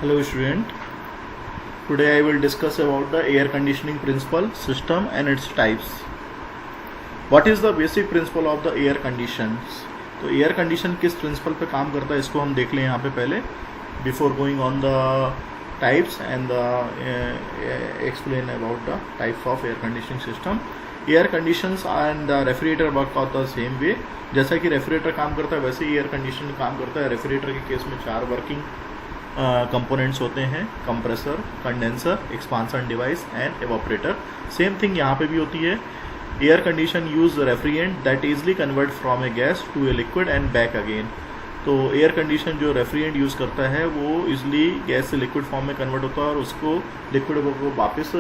Hello student, today I will discuss about the air conditioning principle, system and its types. What is the basic principle of the air conditions? तो air condition किस principal पे काम करता है इसको हम देख लें यहाँ पे पहले, before going on the types and explain about the types of air conditioning system. Air conditions and refrigerator work of the same way. जैसा कि रेफ्रिजरेटर काम करता है वैसे ही एयर कंडीशन काम करता है. रेफ्रिजरेटर के केस में 4 वर्किंग कंपोनेंट्स होते हैं: compressor, condenser, expansion device and evaporator. Same thing यहाँ पे भी होती है. Air condition use refrigerant that easily convert from a gas to a liquid and back again. तो एयर कंडीशन जो रेफ्रिजरेंट यूज़ करता है वो इजली गैस से लिक्विड फॉर्म में कन्वर्ट होता है और उसको लिक्विड को वापस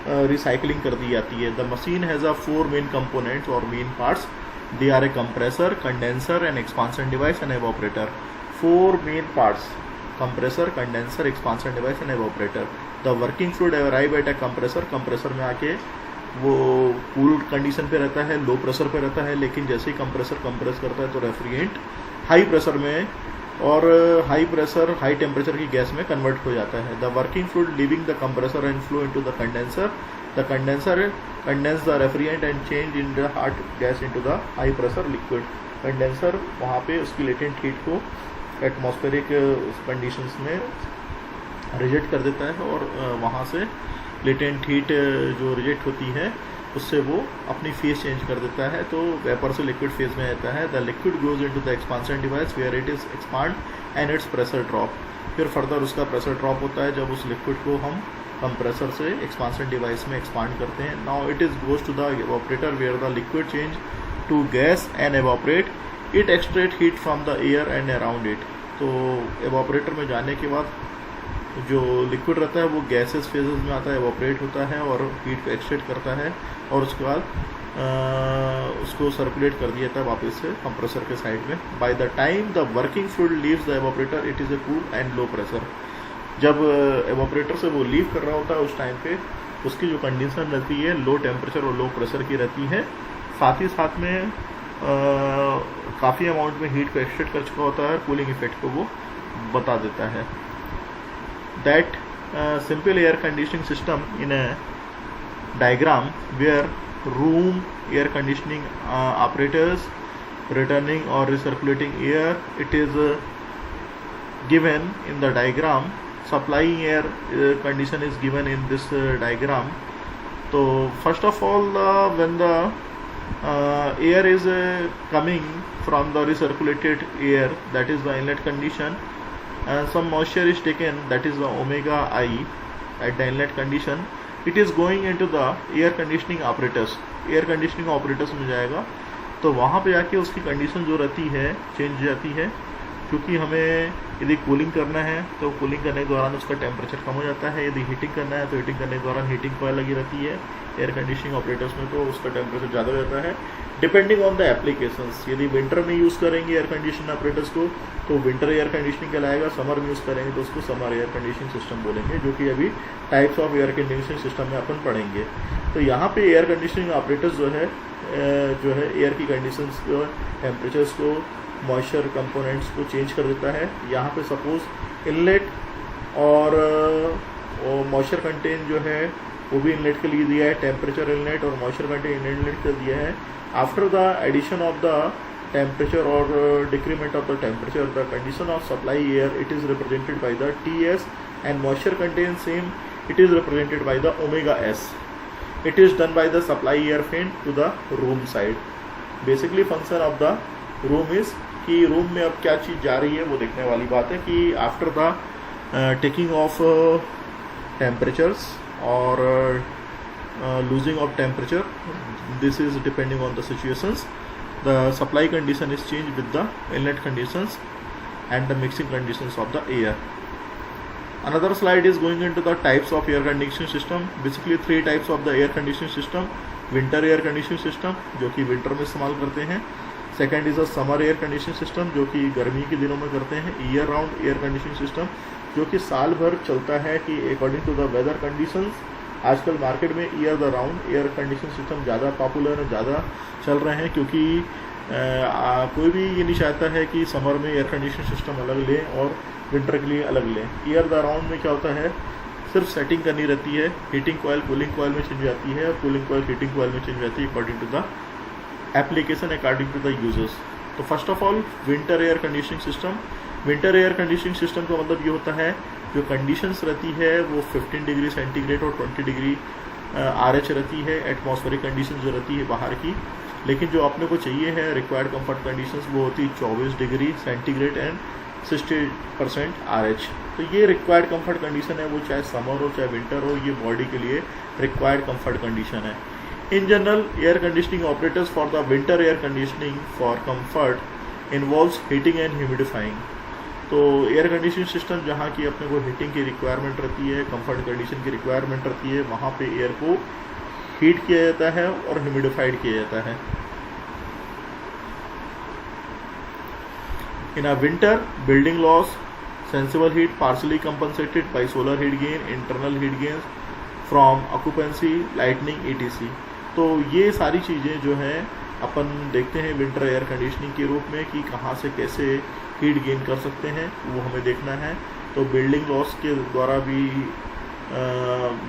रिसाइकलिंग कर दी जाती है. The machine has a 4 main components और main parts. They are a compressor, condenser and expansion device and evaporator. 4 main parts: compressor, condenser, expansion device and evaporator. The working fluid arrive at a compressor. Compressor में आके वो cool condition पे रहता है, low pressure पे रहता है, लेकिन जैसे ही कंप्रेसर कंप्रेस करता है तो रेफ्रिजरेंट हाई प्रेशर में और हाई प्रेशर हाई टेम्परेचर की गैस में कन्वर्ट हो जाता है. The working fluid leaving the compressor and flow into the condenser. The condenser condense the refrigerant and change in the hot gas into the high pressure liquid. Condenser वहाँ पे उसकी latent heat को atmospheric conditions में reject कर देता है और वहाँ से लेटेंट हीट जो रिजेक्ट होती है उससे वो अपनी फेज चेंज कर देता है, तो वेपर से लिक्विड फेज में रहता है. The liquid goes into the expansion device where it is expand and its pressure drop. फिर फर्दर उसका प्रेशर ड्रॉप होता है जब उस लिक्विड को हम कंप्रेसर से एक्सपांसन डिवाइस में एक्सपांड करते हैं. Now it is goes to the evaporator where the liquid change to gas and evaporate. It extract heat from the air and around it. तो एवापोरेटर में जाने के बाद जो लिक्विड रहता है वो गैसेस फेजेस में आता है, एवापोरेट होता है और हीट को एक्सट्रैक्ट करता है और उसके बाद उसको सर्कुलेट कर दिया जाता है वापस से कंप्रेसर के साइड में. By the time the working fluid leaves the evaporator it is a cool and low pressure. जब एवापोरेटर से वो लीव कर रहा होता है उस टाइम पे उसकी जो कंडीशन रहती है लो टेम्परेचर और लो प्रेशर की रहती है. साथ ही साथ में काफ़ी अमाउंट में हीट को एक्सट्रैक्ट कर चुका होता है, कूलिंग इफेक्ट को वो बता देता है. That simple air conditioning system in a diagram where room air conditioning operators returning or recirculating air, it is given in the diagram. Supplying air condition is given in this diagram. So first of all when the air is coming from the recirculated air, that is the inlet condition, and some moisture is taken, that is the omega I at the inlet condition. It is going into the air conditioning apparatus. Air conditioning operators में जाएगा तो वहाँ पे जाके उसकी condition जो रहती है चेंज हो जाती है, क्योंकि हमें यदि कूलिंग करना है तो कूलिंग करने के दौरान उसका टेम्परेचर कम हो जाता है, यदि हीटिंग करना है तो हीटिंग करने के दौरान हीटिंग कॉइल लगी रहती है एयर कंडीशनिंग ऑपरेटर्स में, तो उसका टेम्परेचर ज़्यादा हो जाता है डिपेंडिंग ऑन द एप्लीकेशंस. यदि विंटर में यूज़ करेंगे एयर कंडीशनिंग ऑपरेटर्स को तो विंटर एयर कंडीशनिंग कहलाएगा, समर में यूज़ करेंगे तो उसको समर एयर कंडीशनिंग सिस्टम बोलेंगे, जो कि अभी types of air conditioning system में अपन पढ़ेंगे. तो यहाँ पे एयर कंडीशनिंग ऑपरेटर्स जो है एयर की कंडीशंस को, टेम्परेचर्स को, मॉइस्चर कंपोनेंट्स को चेंज कर देता है. यहाँ पे सपोज इनलेट और मॉइस्चर कंटेंट जो है वो भी इनलेट के लिए दिया है, टेम्परेचर इनलेट और मॉइस्चर कंटेंट इनलेट कर दिया है. After the addition of the temperature or decrement of the temperature, the condition of supply air, it is represented by the Ts, and moisture content same, it is represented by the omega S. It is done by the supply air fan to the room side. Basically function of the room is कि room में अब क्या चीज़ जा रही है वो देखने वाली बात है कि after the taking of temperatures or losing of temperature, this is depending on the situations. The supply condition is changed with the inlet conditions and the mixing conditions of the air. Another slide is going into the types of air conditioning system. Basically 3 types of the air conditioning system. Winter air conditioning system जो कि winter में इस्तेमाल करते हैं. Second is a summer air conditioning system जो कि गर्मी के दिनों में करते हैं. Year round air conditioning system जो कि साल भर चलता है कि according to the weather conditions. आजकल मार्केट में year the round air conditioning system ज़्यादा पॉपुलर है, ज़्यादा चल रहे हैं, क्योंकि कोई भी ये नहीं चाहता है कि समर में एयर कंडीशनिंग सिस्टम अलग लें और विंटर के लिए अलग लें। ईयर द राउंड में क्या होता है, सिर्फ सेटिंग करनी रहती है, हीटिंग कॉयल कूलिंग कॉयल में चेंज जाती है और कूलिंग कॉयल हीटिंग कॉयल में चेंज जाती है according to the application, according to the users. तो first of all winter air conditioning system. Winter air conditioning system का मतलब ये होता है जो कंडीशंस रहती है वो 15 डिग्री सेंटीग्रेड और 20 डिग्री RH रहती है, एटमॉस्फेरिक कंडीशन जो रहती है बाहर की। लेकिन जो अपने को चाहिए है रिक्वायर्ड कंफर्ट कंडीशंस वो होती है 24 डिग्री सेंटीग्रेड एंड 60% RH। तो ये रिक्वायर्ड कंफर्ट कंडीशन है, वो चाहे समर हो चाहे विंटर हो, ये बॉडी के लिए रिक्वायर्ड कंफर्ट कंडीशन है। In general air conditioning operators for the winter air conditioning for comfort involves heating and humidifying. तो एयर कंडीशनिंग सिस्टम जहाँ की अपने को हीटिंग की रिक्वायरमेंट रहती है, कंफर्ट कंडीशन की रिक्वायरमेंट रहती है, वहाँ पे एयर को हीट किया जाता है और ह्यूमिडिफाइड किया जाता है। In a winter building loss sensible heat partially compensated by solar heat gain, internal heat gain from occupancy, lightning ETC। तो ये सारी चीज़ें जो हैं अपन देखते हैं विंटर एयर कंडीशनिंग के रूप में कि कहाँ से कैसे हीट गेन कर सकते हैं, वो हमें देखना है। तो बिल्डिंग लॉस के द्वारा भी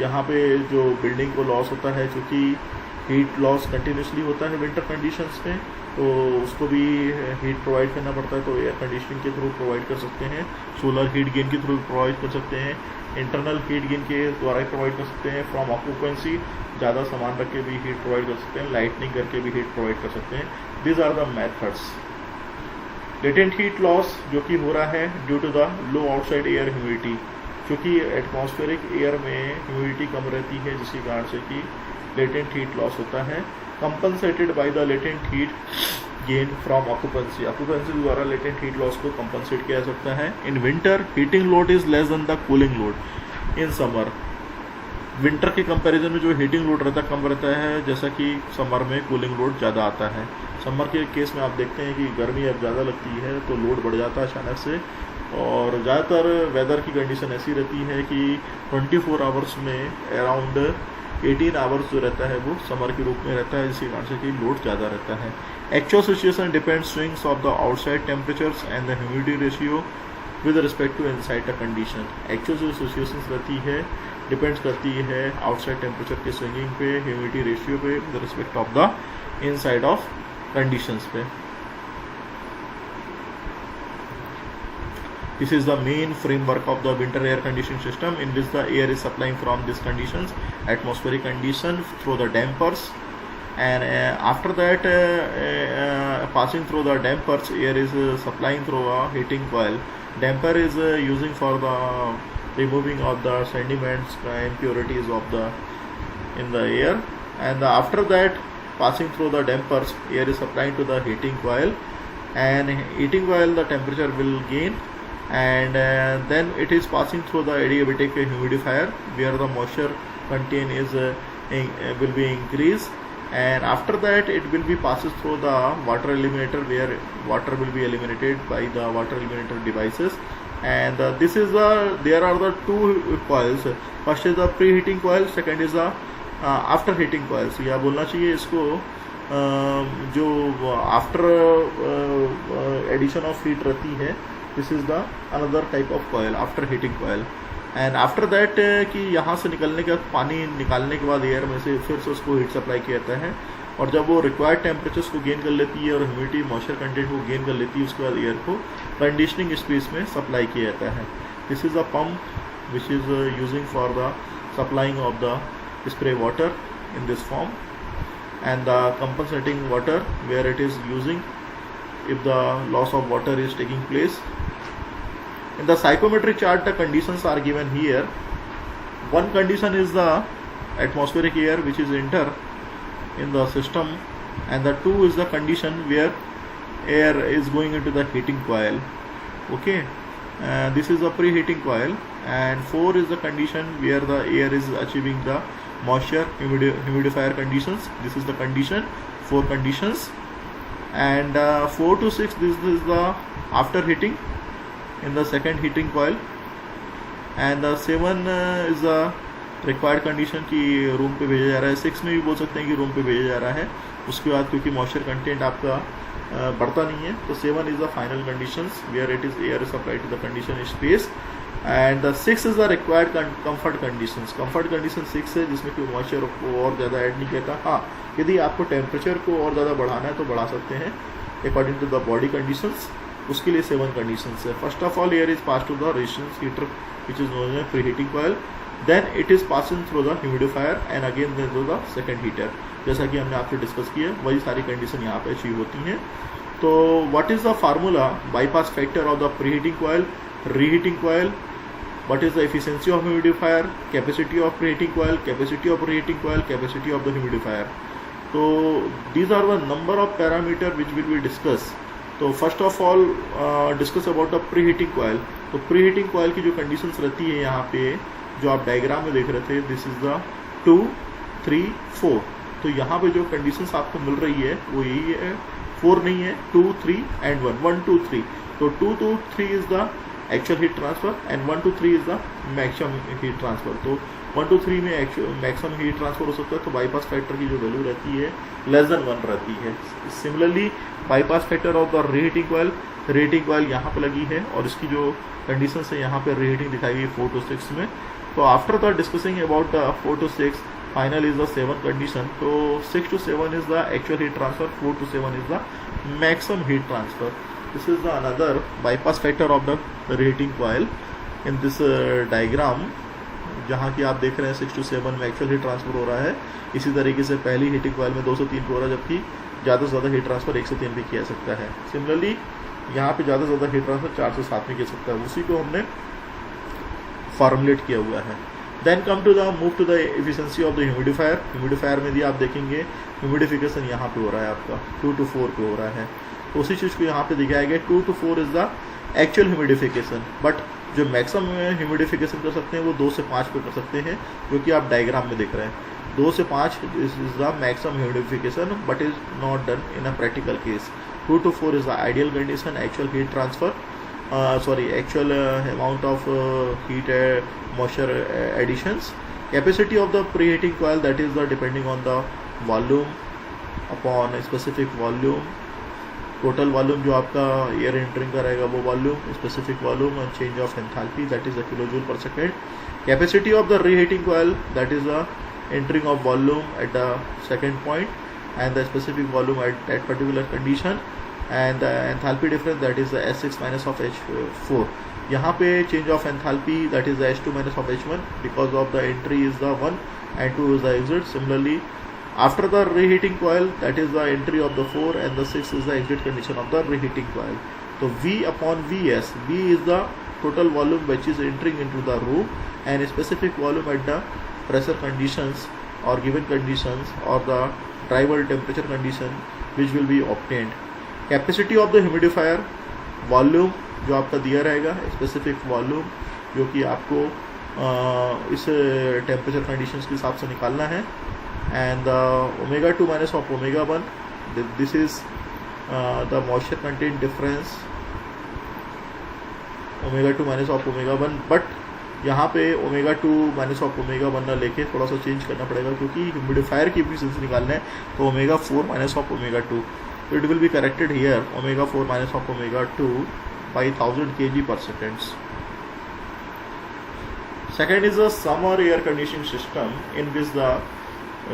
यहाँ पे जो बिल्डिंग को लॉस होता है, चूँकि हीट लॉस कंटिन्यूसली होता है विंटर कंडीशंस में, तो उसको भी हीट प्रोवाइड करना पड़ता है। तो एयर कंडीशनिंग के थ्रू प्रोवाइड कर सकते हैं, सोलर हीट गेन के थ्रू प्रोवाइड कर सकते हैं, इंटरनल हीट गेन के द्वारा ही प्रोवाइड कर सकते हैं, फ्रॉम ऑक्यूपेंसी ज़्यादा सामान रख के भी हीट प्रोवाइड कर सकते हैं, लाइटनिंग करके भी हीट प्रोवाइड कर सकते हैं। These are the methods. Latent heat loss जो कि हो रहा है due to the low outside air humidity, क्योंकि एटमॉस्फेरिक एयर में ह्यूमिडिटी कम रहती है, जिसके कारण से कि लेटेंट हीट लॉस होता है। Compensated by the latent heat gain from occupancy, occupancy द्वारा लेटेंट हीट लॉस को कंपनसेट किया जा सकता है। In winter heating load is less than the cooling load in summer. Winter के कंपैरिजन में जो हीटिंग लोड रहता है कम रहता है, जैसा कि समर में कूलिंग लोड ज़्यादा आता है। समर के केस में आप देखते हैं कि गर्मी अब ज़्यादा लगती है तो लोड बढ़ जाता है अचानक से, और ज़्यादातर वेदर की कंडीशन ऐसी रहती है कि 24 आवर्स में अराउंड 18 आवर्स जो रहता है वो समर के रूप में रहता है, जिसके कारण से कि लोड ज़्यादा रहता है। Actual situation depends swings of the outside temperatures and the humidity ratio with respect to inside the condition. Actual जो सिचुएशन रहती है डिपेंड्स करती है आउटसाइड टेम्परेचर के स्विंगिंग पे, ह्यूमिडिटी रेशियो पे, with respect of the inside of conditions पे। This is the main framework of the winter air conditioning system, in which the air is supplying from these conditions, atmospheric condition, through the dampers, and after that passing through the dampers, air is supplying through a heating coil. Damper is using for the removing of the sediments, impurities of the in the air, and after that passing through the dampers, air is supplying to the heating coil, and heating coil the temperature will gain, and then it is passing through the adiabatic humidifier where the moisture content is will be increased, and after that it will be passes through the water eliminator where water will be eliminated by the water eliminator devices. And this is there are the two coils. First is the preheating coil, second is the after heating coils, या बोलना चाहिए इसको जो after addition of heat रहती है, this is the another type of coil, after heating coil. And after that कि यहाँ से निकलने के बाद पानी निकालने के बाद एयर में से फिर से उसको हीट सप्लाई किया जाता है, और जब वो रिक्वायर्ड टेम्परेचर्स को गेन कर लेती है और ह्यूमिडिटी मॉइस्चर कंटेंट को गेन कर लेती है, उसके बाद एयर को कंडीशनिंग स्पेस में सप्लाई किया जाता है। This is a pump which is using for the supplying of the spray water in this form, and the compensating water where it is using if the loss of water is taking place. In the psychometric chart the conditions are given here. One condition is the atmospheric air which is enter in the system, and the two is the condition where air is going into the heating coil. Okay, this is the preheating coil, and 4 is the condition where the air is achieving the moisture humidifier conditions. This is the condition, 4 conditions, and 4 to 6 this is the after heating in the second heating coil, and 7 is the required condition कि room पे भेजा जा रहा है। 6 में भी बोल सकते हैं कि रूम पे भेजा जा रहा है। उसके बाद क्योंकि मॉइस्चर कंटेंट आपका बढ़ता नहीं है। तो 7 is the final conditions where it is air supplied to the condition space, and the 6 is the required comfort conditions. Comfort condition 6 है जिसमें कि मॉइस्चर को और ज़्यादा ऐड नहीं किया था। हाँ, यदि आपको टेम्परेचर को और ज़्यादा बढ़ाना है तो बढ़ा सकते हैं according to the body conditions, उसके लिए 7 कंडीशंस है। First of all air is pass to the resistance heater which is known as pre heating coil, then it is passing through the humidifier and again through the second heater. जैसा कि हमने आपसे discuss किया वही सारी condition यहाँ पे achieve होती हैं। तो what is the formula bypass factor of the pre heating coil, reheating coil, what is the efficiency of humidifier, capacity of preheating coil, capacity of reheating coil, capacity of the humidifier. So these are the number of parameter which will be discussed. तो first of all discuss about the preheating coil. तो preheating coil की जो conditions रहती है यहाँ पे जो आप डायग्राम में देख रहे थे, दिस इज द 2, 3, 4। तो यहाँ पे जो कंडीशंस आपको मिल रही है वो यही है, 4 नहीं है, 2, 3 एंड 1, 1, 2, 3। तो 2 to 3 is the actual heat transfer and 1 to 3 is the maximum heat transfer. तो 1 to 3 में मैक्सिमम हीट ट्रांसफर हो सकता है, तो बाईपास फैक्टर की जो वैल्यू रहती है लेस देन 1 रहती है। Similarly bypass factor of the reheating coil यहाँ पे लगी है और इसकी जो कंडीशन है यहाँ पे रीहीटिंग दिखाई गई 4 to 6 में। तो after the discussing about the 4 to 6 final is the 7 condition. तो 6 to 7 is the actual heat transfer, 4 to 7 is the maximum heat transfer. This is the another bypass factor of the reheating coil in this diagram, जहाँ की आप देख रहे हैं 6 to 7 में actual heat transfer हो रहा है। इसी तरीके से पहली हीटिंग कॉइल में 2 से 3 पे हो रहा है, जबकि ज़्यादा से ज़्यादा हीट ट्रांसफर 1 से 3 भी किया सकता है। सिमिलरली यहाँ पे ज़्यादा से ज़्यादा हीट ट्रांसफर 4 से 7 में किया सकता है, उसी को हमने फॉर्मुलेट किया हुआ है। Then come to the move to the efficiency of the humidifier. Humidifier में भी आप देखेंगे ह्यूमिडिफिकेशन यहाँ पे हो रहा है आपका 2 to 4 पे हो रहा है। तो उसी चीज़ को यहाँ पे दिखाया गया 2 to 4 is the actual humidification, but जो मैक्सिमम ह्यूमिडिफिकेशन कर सकते हैं वो 2 से 5 पे कर सकते हैं, जो कि आप डायग्राम में देख रहे हैं। 2 से 5 is the maximum humidification but is not done in a practical case. 2 to 4 is the ideal condition, actual heat transfer actual amount of heat moisture additions. Capacity of the preheating coil, that is the depending on the volume upon a specific volume, total volume जो आपका air entering का रहेगा वो volume, specific volume and change of enthalpy, that is the kilojoule per second. Capacity of the reheating coil, that is the entering of volume at the second point and the specific volume at that particular condition, and the enthalpy difference, that is the S6 minus of H4। यहाँ पे change of enthalpy, that is the H2 minus of H1 because of the entry is the 1 and 2 is the exit. Similarly, after the reheating coil, that is the entry of the 4 and the 6 is the exit condition of the reheating coil. So V upon Vs, V is the total volume which is entering into the room and specific volume at the pressure conditions or given conditions or the driver temperature condition which will be obtained. Capacity of the humidifier, volume जो आपका दिया रहेगा, specific volume जो कि आपको इस temperature conditions के हिसाब से निकालना है, and omega 2 minus of omega 1, this is the moisture content difference, omega 2 minus of omega 1, but यहाँ पे ओमेगा 2 माइनस ऑफ ओमेगा 1 ना लेके थोड़ा सा चेंज करना पड़ेगा क्योंकि ह्यूमिडिफायर की एफिशिएंसी निकालना है, तो ओमेगा 4 माइनस ऑफ ओमेगा 2, तो it will be corrected here omega 4 minus of omega 2 by 1000 kg per second. Second is the summer air conditioning system in which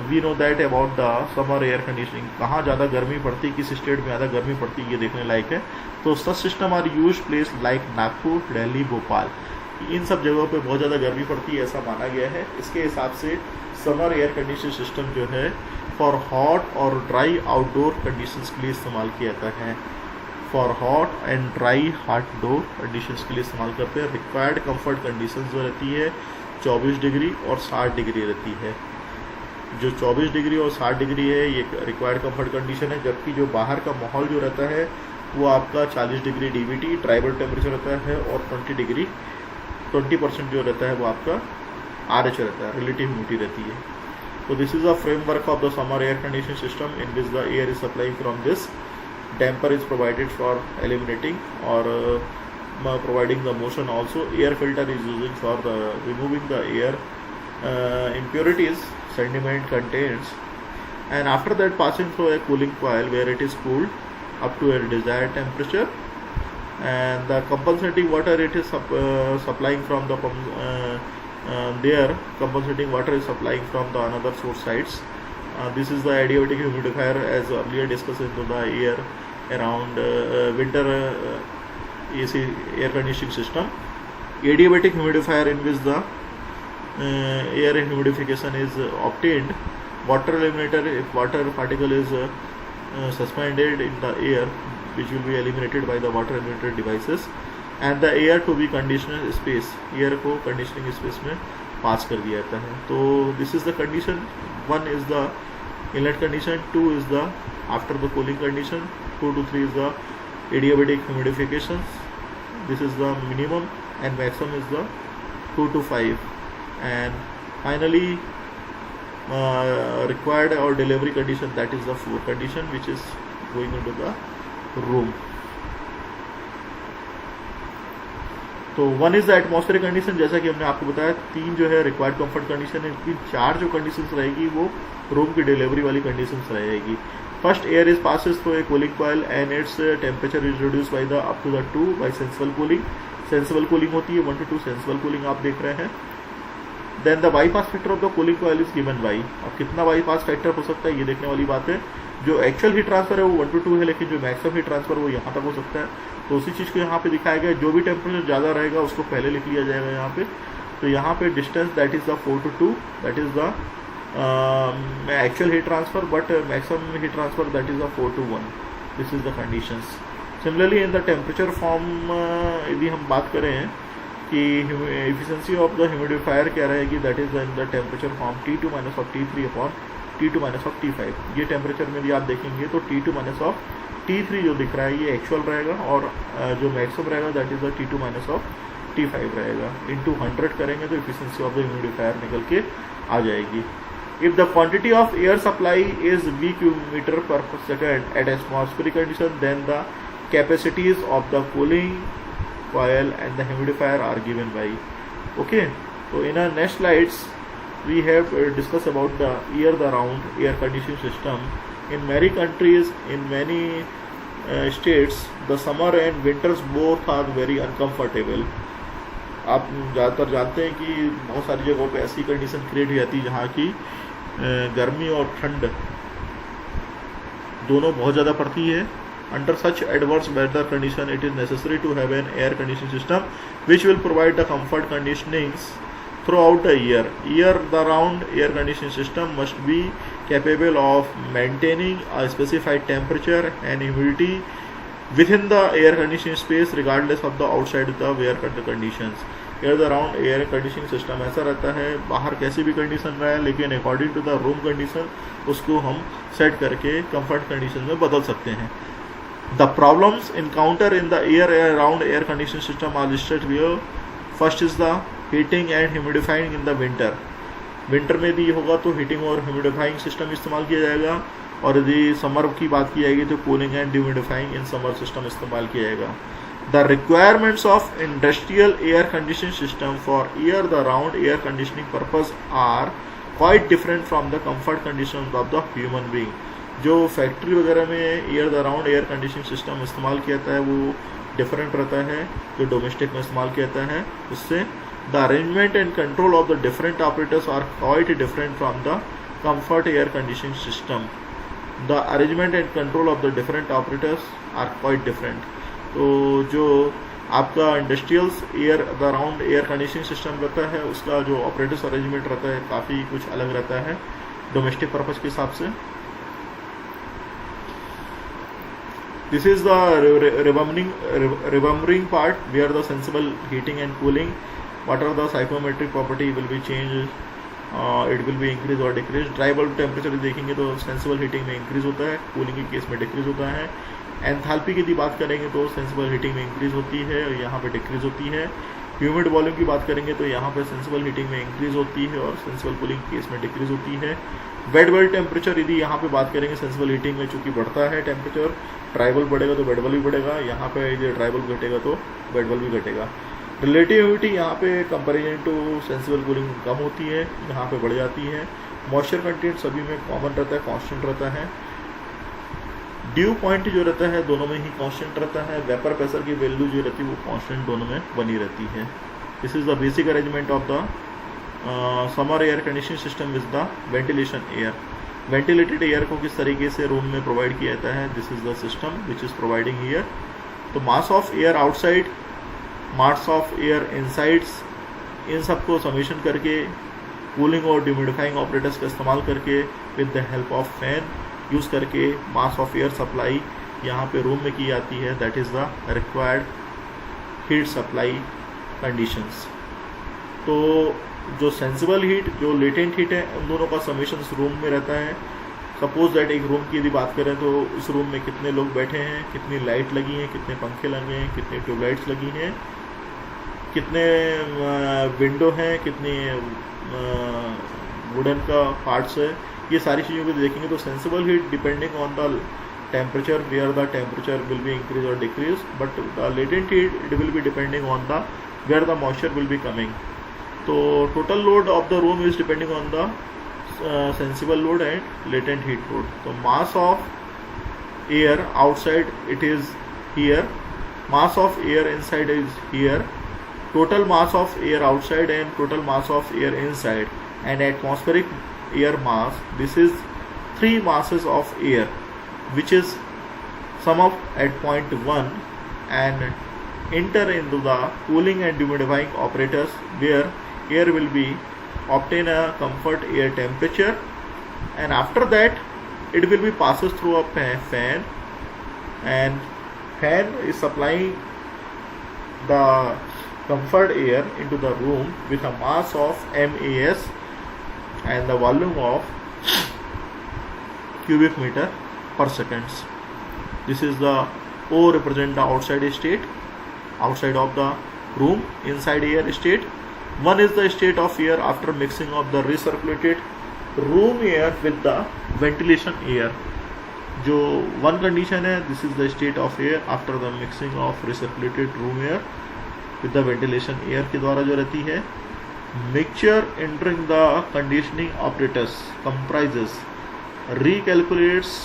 we know that about the summer air conditioning, कहाँ ज़्यादा गर्मी पड़ती, किस state में ज़्यादा गर्मी पड़ती, ये देखने लायक है। तो such system are used place like Nagpur, Delhi, Bhopal, इन सब जगहों पे बहुत ज़्यादा गर्मी पड़ती है ऐसा माना गया है। इसके हिसाब से समर एयर कंडीशनिंग सिस्टम जो है फॉर हॉट और ड्राई आउटडोर कंडीशंस के लिए इस्तेमाल किया जाता है। For hot and dry outdoor conditions के लिए इस्तेमाल करते हैं। रिक्वायर्ड कंफर्ट कंडीशंस जो रहती है 24 डिग्री और 60 डिग्री रहती है। जो 24 डिग्री और 60 डिग्री है ये रिक्वायर्ड कंफर्ट कंडीशन है, जबकि जो बाहर का माहौल जो रहता है वो आपका 40 डिग्री DVT ड्राइवर टेम्परेचर रहता है और 20% जो रहता है वो आपका RH रहता है, रिलेटिव ह्यूमिडिटी रहती है। तो this is a framework of the summer air conditioning system in which the air is supplying from this, damper is provided for eliminating or providing the motion also, air filter is using for the removing the air impurities, sediment contents, and after that passing through a cooling coil where it is cooled up to a desired temperature, and the compensating water it is supplying from the there compensating water is supplying from the another source sides. This is the adiabatic humidifier as earlier discussed into the air around winter AC air conditioning system. Adiabatic humidifier in which the air humidification is obtained. Water eliminator, if water particle is suspended in the air, which will be eliminated by the water eliminator devices, and the air to be conditioned space, air को conditioning space में pass कर दिया जाता है. तो this is the condition. One is the inlet condition, 2 is the after the cooling condition, 2 to 3 is the adiabatic humidifications. This is the minimum, and maximum is the 2 to 5, and finally required or delivery condition, that is the 4 condition which is going into the room. तो 1 is the atmospheric condition, जैसा कि हमने आपको बताया. 3 जो है required comfort condition है. 4 जो कंडीशंस रहेगी वो रूम की डिलीवरी वाली कंडीशंस रहेगी. First, air is passes through a cooling coil and its temperature is reduce by the up to the 2 by sensible cooling. Sensible cooling होती है 1 to 2 सेंसिबल कूलिंग आप देख रहे हैं. Then the bypass factor of the cooling coil is given by. अब कितना bypass factor हो सकता है ये देखने वाली बात है. जो एक्चुअल हीट ट्रांसफर है वो 1 to 2 है, लेकिन जो मैक्सिमम हीट ट्रांसफर वो यहाँ तक हो सकता है. तो उसी चीज़ को यहाँ पे दिखाया गया. जो भी टेम्परेचर ज़्यादा रहेगा उसको पहले लिख लिया जाएगा यहाँ पे. तो यहाँ पे distance that is the 4 to 2, that is the actual heat transfer, but maximum heat transfer that is the 4 to 1. This is the conditions. Similarly in the temperature form यदि हम बात करें कि एफिशिएंसी ऑफ द ह्यूमिडिफायर क्या रहेगी, that is in the temperature form T2 minus of T3 upon T2 minus of T5. ये temperature में भी आप देखेंगे तो T2 minus of T3 जो दिख रहा है ये एक्चुअल रहेगा, और जो मैक्सिमम रहेगा that is the T2 minus of T5 रहेगा. इंटू 100 करेंगे तो एफिशिएंसी ऑफ द ह्यूमिडिफायर निकल के आ जाएगी. If the quantity of air supply is V cubic meter per second at atmospheric condition, then the capacities of the cooling coil and the humidifier are given by. Okay, so in our next slides we have discussed about the year-round air conditioning system. In many countries, in many states, the summer and winters both are very uncomfortable. आप ज़्यादातर जानते हैं कि बहुत सारी जगहों पे ऐसी कंडीशन क्रिएट हो जाती है जहाँ की गर्मी और ठंड दोनों बहुत ज़्यादा पड़ती है. Under such adverse weather condition, it is necessary to have an air conditioning system which will provide the comfort conditionings throughout the year. Year-round air conditioning system must be capable of maintaining a specified temperature and humidity within the air conditioning space regardless of the outside the weather conditions. Year-round air conditioning system ऐसा रहता है, बाहर कैसी भी condition रहे लेकिन according to the room condition उसको हम सेट करके कंफर्ट कंडीशन में बदल सकते हैं. The problems encountered in the year-round air conditioning system are listed here. First is the heating and humidifying in the winter. Winter में यदि होगा तो हीटिंग और ह्यूमिडिफाइंग सिस्टम इस्तेमाल किया जाएगा, और यदि समर की बात की जाएगी तो cooling and humidifying in summer system इस्तेमाल किया जाएगा. The requirements of industrial air conditioning system for year-round air conditioning purpose are quite different from the comfort conditions of the human being. जो फैक्ट्री वगैरह में year-round air conditioning सिस्टम इस्तेमाल किया जाता है वो डिफरेंट रहता है जो डोमेस्टिक में इस्तेमाल किया जाता है उससे. The arrangement and control of the different operators are quite different from the comfort air conditioning system. The arrangement and control of the different operators are quite different. तो जो आपका industrials year-round air conditioning system रहता है उसका जो operators arrangement रहता है काफ़ी कुछ अलग रहता है डोमेस्टिक पर्पज़ के हिसाब से. This is the rebumbering part where the sensible heating and cooling. What are the psychometric property will be changed? It will be increase or decrease. Dry bulb temperature देखेंगे तो सेंसिबल हीटिंग में increase होता है, cooling के case में decrease होता है. Enthalpy की यदि बात करेंगे तो सेंसिबल हीटिंग में इंक्रीज होती है और यहाँ पे डिक्रीज होती है. ह्यूमिड वॉल्यूम की बात करेंगे तो यहाँ पे सेंसिबल हीटिंग में इंक्रीज होती है और सेंसिबल कूलिंग केस में डिक्रीज होती है. बेड वेल टेम्परेचर यदि यहाँ पे बात करेंगे सेंसिबल हीटिंग में चूंकि बढ़ता है टेम्परेचर, ट्राइबल बढ़ेगा तो बेड वेल भी बढ़ेगा, यहाँ पे यदि ट्राइबल घटेगा तो बेड वेल भी घटेगा. रिलेटिव ह्यूमिडिटी यहाँ पे कंपेरिजन टू सेंसिबल कूलिंग कम होती है, यहाँ पे बढ़ जाती है. मॉइस्चर कंटेंट सभी में कॉमन रहता है, कांस्टेंट रहता है. ड्यू पॉइंट जो रहता है दोनों में ही कांस्टेंट रहता है, वेपर प्रेशर की वैल्यू जो रहती है वो कांस्टेंट दोनों में बनी रहती है। This is the basic arrangement of the summer air conditioning system with the ventilation air. Ventilated air को किस तरीके से रूम में प्रोवाइड किया जाता है, this is the system which is providing air. तो mass of air outside, mass of air insides, इन सबको समेशन करके कूलिंग और ड्यूमिडिफाइंग ऑपरेटर्स का इस्तेमाल करके with the help of fan use करके मास ऑफ एयर सप्लाई यहाँ पे रूम में की जाती है। That is the required heat supply conditions. तो जो सेंसिबल हीट, जो लेटेंट हीट है, उन दोनों का समेशन रूम में रहता है। सपोज दैट एक रूम की यदि बात करें तो उस रूम में कितने लोग बैठे हैं, कितनी लाइट लगी हैं, कितने पंखे लगे हैं, कितनी ट्यूबलाइट्स लगी हैं, कितने विंडो हैं, कितने वुडन का पार्ट्स है, ये सारी चीज़ों को देखेंगे तो sensible heat depending on the temperature, where the temperature will be increase और decrease, but the latent heat it will be depending on the where the moisture will be coming. तो total load of the room is depending on the sensible load and latent heat load. So mass of air outside it is here, mass of air inside is here, total mass of air outside and total mass of air inside, and atmospheric air mass, this is 3 masses of air which is sum up at point 1 and enter into the cooling and humidifying operators where air will be obtain a comfort air temperature, and after that it will be passes through a fan, and fan is supplying the comfort air into the room with a mass of MAS and the volume of cubic meter per seconds. This is the O represent the outside state, outside of the room, inside air state. One is the state of air after mixing of the recirculated room air with the ventilation air. जो one condition है, this is the state of air after the mixing of recirculated room air with the ventilation air के द्वारा जो रहती है। Mixture entering the conditioning apparatus comprises recalculates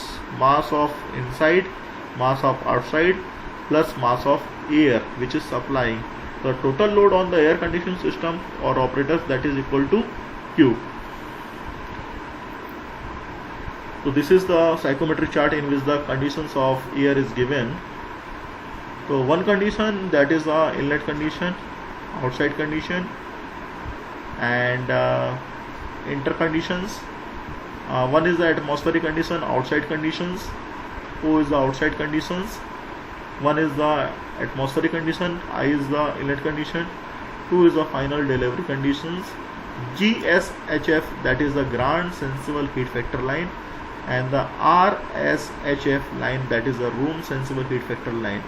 mass of inside, mass of outside plus mass of air which is supplying the total load on the air conditioning system or operators, that is equal to Q. So this is the psychometric chart in which the conditions of air is given. So one condition, that is the inlet condition, outside condition, and interconditions. One is the atmospheric condition, outside conditions. O is the outside conditions. One is the atmospheric condition, I is the inlet condition, 2 is the final delivery conditions. GSHF, that is the ground sensible heat factor line, and the RSHF line, that is the room sensible heat factor line.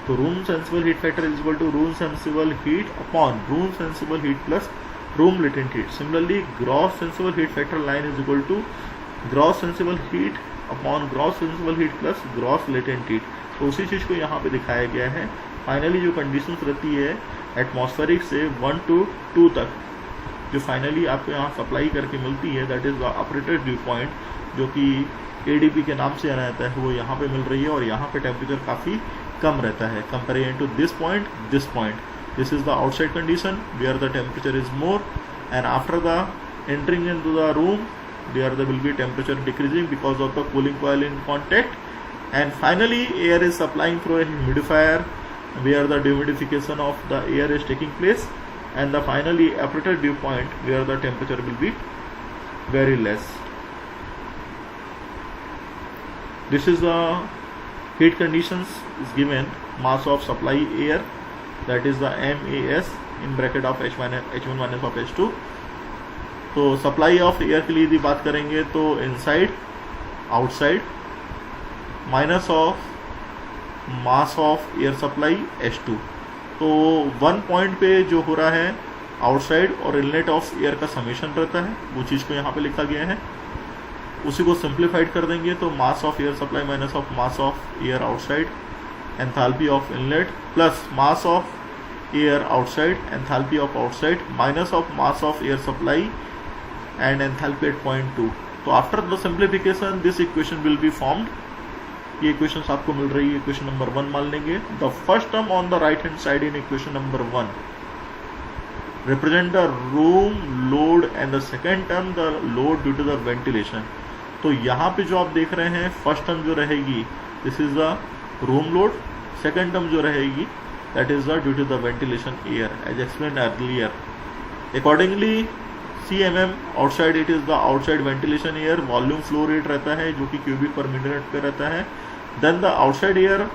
So room sensible heat factor is equal to room sensible heat upon room sensible heat plus room latent heat. Similarly, gross sensible heat factor line is equal to gross sensible heat upon gross sensible heat plus gross latent heat. तो उसी चीज़ को यहाँ पे दिखाया गया है। Finally जो conditions रहती है एटमॉस्फेरिक से 1 to 2 तक, जो फाइनली आपको यहाँ सप्लाई करके मिलती है, that is the operator due point, जो कि ADP के नाम से जाना जाता है, वो यहाँ पे मिल रही है। और यहाँ पे टेम्परेचर काफ़ी कम रहता है comparison to this point, this point. This is the outside condition where the temperature is more, and after the entering in to the room there will be temperature decreasing because of the cooling coil in contact, and finally air is supplying through a humidifier where the dehumidification of the air is taking place, and the finally operator dew point where the temperature will be very less. This is the heat conditions is given, mass of supply air, that is the MAS in bracket of H1 minus of H2. तो supply of air के लिए यदि बात करेंगे तो inside, outside, minus of mass of air supply H2। तो 1 point पे जो हो रहा है आउटसाइड और इनलेट ऑफ एयर का समेशन रहता है, वो चीज़ को यहाँ पे लिखा गया है। उसी को सिंप्लीफाइड कर देंगे तो mass of air supply minus of mass of air outside, enthalpy of inlet plus mass of air outside, enthalpy of outside minus of mass of air supply and enthalpy at point 2. So after the simplification this equation will be formed, ये equation आपको मिल रही है, equation number 1 मान लेंगे। The first term on the right hand side in equation number 1 represent the room load and the second term the load due to the ventilation। तो यहाँ पे जो आप देख रहे हैं फर्स्ट टर्म जो रहेगी this is the room load, second term जो रहेगी that is the due to the ventilation air as explained earlier. Accordingly CMM outside it is the outside ventilation air, volume flow rate रहता है जो कि cubic पर minute पे रहता है। Then the outside air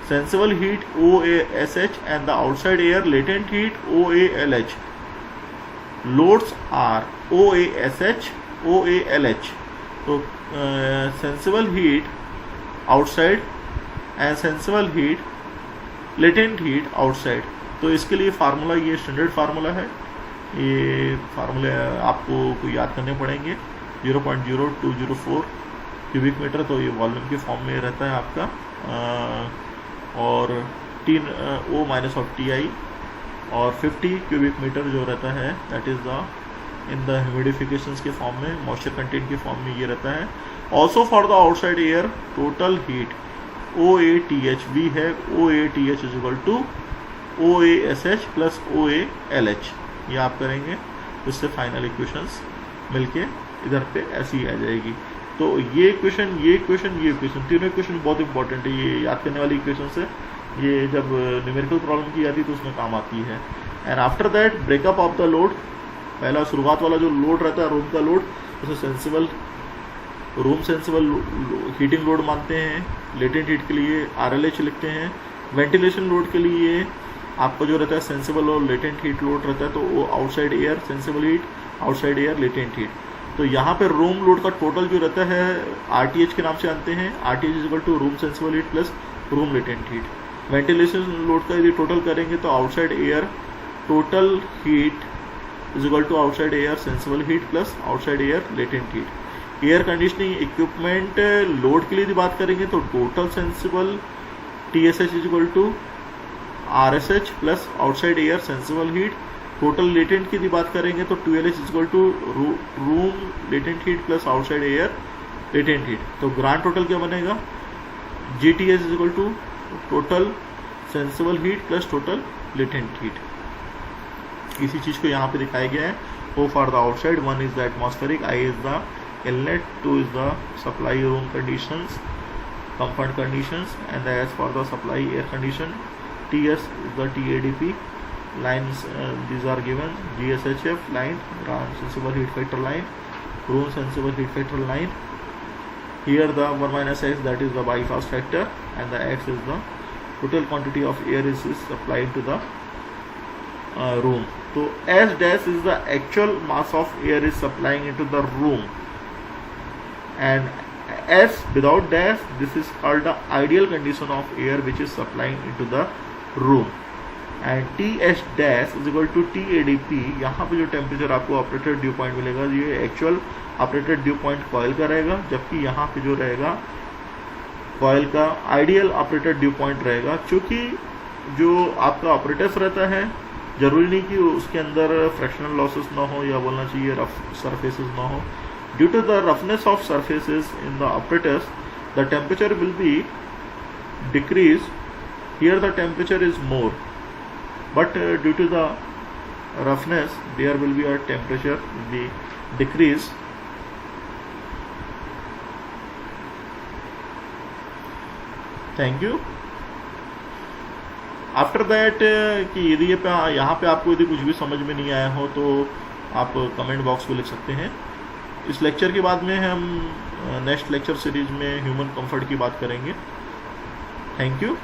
sensible heat OASH and the outside air latent heat OALH। loads are OASH OALH। तो sensible heat outside and sensible heat latent heat outside। तो इसके लिए फार्मूला, ये स्टैंडर्ड फार्मूला है, ये फार्मूले आपको याद करने पड़ेंगे। 0.0204 क्यूबिक मीटर, तो ये वॉल्यूम के फॉर्म में रहता है आपका, और O माइनस ऑफ TI, और 50 क्यूबिक मीटर जो रहता है that is the in the humidifications के फॉर्म में, मॉइस्चर कंटेंट के फॉर्म में ये रहता है। Also for the outside air total heat OATH भी है, OATH is equal to OASH plus OALH। ये आप करेंगे तो इससे फाइनल इक्वेशंस मिलके इधर पे ऐसी आ जाएगी। तो ये इक्वेशन, ये इक्वेशन, ये इक्वेशन, तीनों इक्वेशन बहुत इंपॉर्टेंट है, ये याद करने वाली इक्वेशन से ये जब न्यूमेरिकल प्रॉब्लम की जाती है तो उसमें काम आती है। And after that breakup of the load, पहला शुरुआत वाला जो लोड रहता है रूम का लोड, उसे sensible room sensible heating load मानते हैं। लेटेंट हीट के लिए RLH लिखते हैं। वेंटिलेशन लोड के लिए आपको जो रहता है सेंसिबल और लेटेंट हीट लोड रहता है, तो वो outside air sensible heat, outside air latent heat. तो यहाँ पे रूम लोड का टोटल जो रहता है RTH के नाम से जानते हैं, RTH is equal to room sensible heat plus room latent heat. Ventilation load का यदि टोटल करेंगे तो outside air total heat is equal to outside air sensible heat plus outside air latent heat. Air conditioning equipment load के लिए यदि बात करेंगे तो total sensible TSH is equal to RSH plus outside air sensible heat. Total latent की यदि बात करेंगे तो 2LH is equal to room latent heat plus outside air latent heat. तो ग्रांड टोटल क्या बनेगा, GTH is equal to total sensible heat plus total latent heat. इसी चीज को यहाँ पे दिखाया गया है। O for the outside, 1 is the atmospheric, I is the inlet, 2 is the supply room conditions, comfort conditions, and the S for the supply air condition, TS is the TADP lines, these are given, GSHF line, ground sensible heat factor line, room sensible heat factor line. Here the 1 minus X, that is the bypass factor, and the X is the total quantity of air is supplied to the room. So S dash is the actual mass of air is supplying into the room, and S without dash, this is called the ideal condition of air which is supplying into the room, and TH dash is equal to TADP। यहाँ पे जो temperature आपको operated due point मिलेगा ये actual operated due point coil का रहेगा, जबकि यहाँ पे जो रहेगा कॉइल का आइडियल ऑपरेटेड ड्यू पॉइंट रहेगा। क्योंकि जो आपका ऑपरेटर्स रहता है जरूरी नहीं कि उसके अंदर फ्रैक्शनल लॉसेस ना हो, या बोलना चाहिए रफ सरफेसेस ना हो। Due to the roughness of surfaces in the apparatus, the temperature will be decreased. Here the temperature is more, but due to the roughness, there will be a temperature will be decreased. Thank you. After that, कि यदि यहाँ पे आपको यदि कुछ भी समझ में नहीं आया हो तो आप कमेंट बॉक्स में लिख सकते हैं। इस लेक्चर के बाद में हम नेक्स्ट लेक्चर सीरीज में ह्यूमन कंफर्ट की बात करेंगे। Thank you.